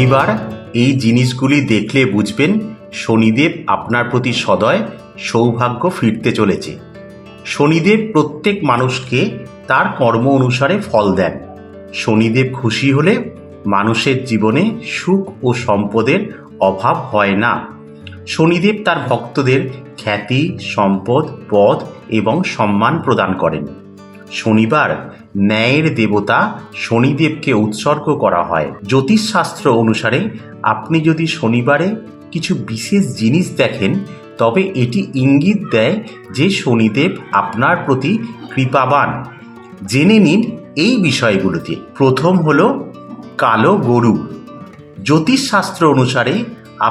শনিবার এই জিনিসগুলি দেখলে বুঝবেন শনিদেব আপনার প্রতি সদয় সৌভাগ্য ফিরতে চলেছে। শনিদেব প্রত্যেক মানুষকে তার কর্ম অনুসারে ফল দেন। শনিদেব খুশি হলে মানুষের জীবনে সুখ ও সম্পদের অভাব হয় না। শনিদেব তার ভক্তদের খ্যাতি, সম্পদ, পদ এবং সম্মান প্রদান করেন। শনিবার ন্যায়ের দেবতা শনিদেবকে উৎসর্গ করা হয়। জ্যোতিষশাস্ত্র অনুসারে আপনি যদি শনিবারে কিছু বিশেষ জিনিস দেখেন তবে এটি ইঙ্গিত দেয় যে শনিদেব আপনার প্রতি কৃপাবান। জেনে নিন এই বিষয়গুলোতে। প্রথম হলো কালো গরু। জ্যোতিষশাস্ত্র অনুসারে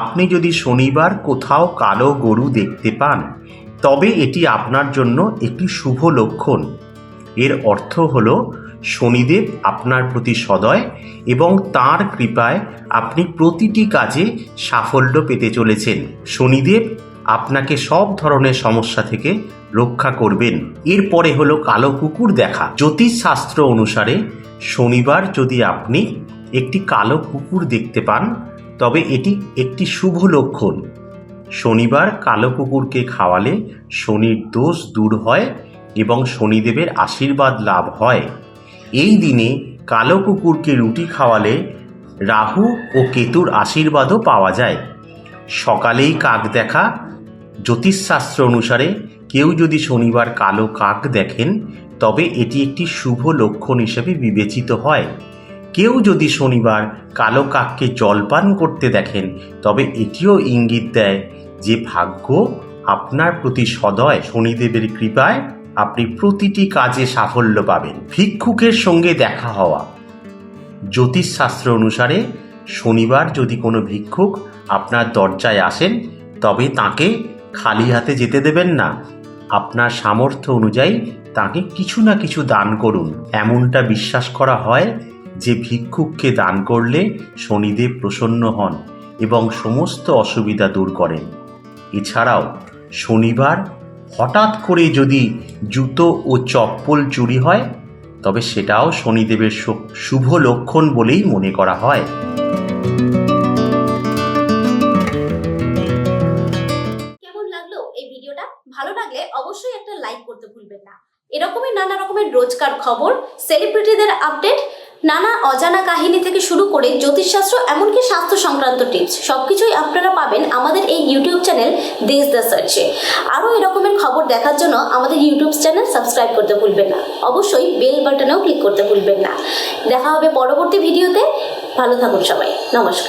আপনি যদি শনিবার কোথাও কালো গরু দেখতে পান তবে এটি আপনার জন্য একটি শুভ লক্ষণ। এর অর্থ হলো শনিদেব আপনার প্রতি সদয় এবং তাঁর কৃপায় আপনি প্রতিটি কাজে সাফল্য পেতে চলেছেন। শনিদেব আপনাকে সব ধরনের সমস্যা থেকে রক্ষা করবেন। এরপরে হলো কালো কুকুর দেখা। জ্যোতিষশাস্ত্র অনুসারে শনিবার যদি আপনি একটি কালো কুকুর দেখতে পান তবে এটি একটি শুভ লক্ষণ। শনিবার কালো কুকুরকে খাওয়ালে শনির দোষ দূর হয় এবং শনিদেবের আশীর্বাদ লাভ হয়। এই দিনে কালো কুকুরকে রুটি খাওয়ালে রাহু ও কেতুর আশীর্বাদও পাওয়া যায়। সকালেই কাক দেখা। জ্যোতিষশাস্ত্র অনুসারে কেউ যদি শনিবার কালো কাক দেখেন তবে এটি একটি শুভ লক্ষণ হিসেবে বিবেচিত হয়। কেউ যদি শনিবার কালো কাককে জলপান করতে দেখেন তবে এটিও ইঙ্গিত দেয় যে ভাগ্য আপনার প্রতি সদয়। শনিদেবের কৃপায় আপনি প্রতিটি কাজে সাফল্য পাবেন। ভিক্ষুকের সঙ্গে দেখা হওয়া। জ্যোতিষশাস্ত্র অনুসারে শনিবার যদি কোনো ভিক্ষুক আপনার দরজায় আসেন তবে তাকে খালি হাতে যেতে দেবেন না। আপনার সামর্থ্য অনুযায়ী তাকে কিছু না কিছু দান করুন। এমনটা বিশ্বাস করা হয় যে ভিক্ষুককে দান করলে শনিদেব প্রসন্ন হন এবং সমস্ত অসুবিধা দূর করেন। এছাড়াও শনিবার হঠাৎ করে যদি জুতো ও চপ্পল চুরি হয় তবে সেটাও শনিদেবের শুভ লক্ষণ বলেই মনে করা হয়। কেমন লাগলো এই ভিডিওটা? ভালো লাগলে অবশ্যই একটা লাইক করতে ভুলবেন না। এরকমই নানা রকমের রোজকার খবর, সেলিব্রিটিদের আপডেট, নানা অজানা কাহিনী থেকে শুরু করে জ্যোতিষশাস্ত্র এমনকি স্বাস্থ্য সংক্রান্ত টিপস সবকিছুই আপনারা পাবেন আমাদের এই ইউটিউব চ্যানেল দেশ দ্য সার্চে। আরও এরকমের খবর দেখার জন্য আমাদের ইউটিউব চ্যানেল সাবস্ক্রাইব করতে ভুলবেন না। অবশ্যই বেল বাটনেও ক্লিক করতে ভুলবেন না। দেখা হবে পরবর্তী ভিডিওতে। ভালো থাকুন সবাই। নমস্কার।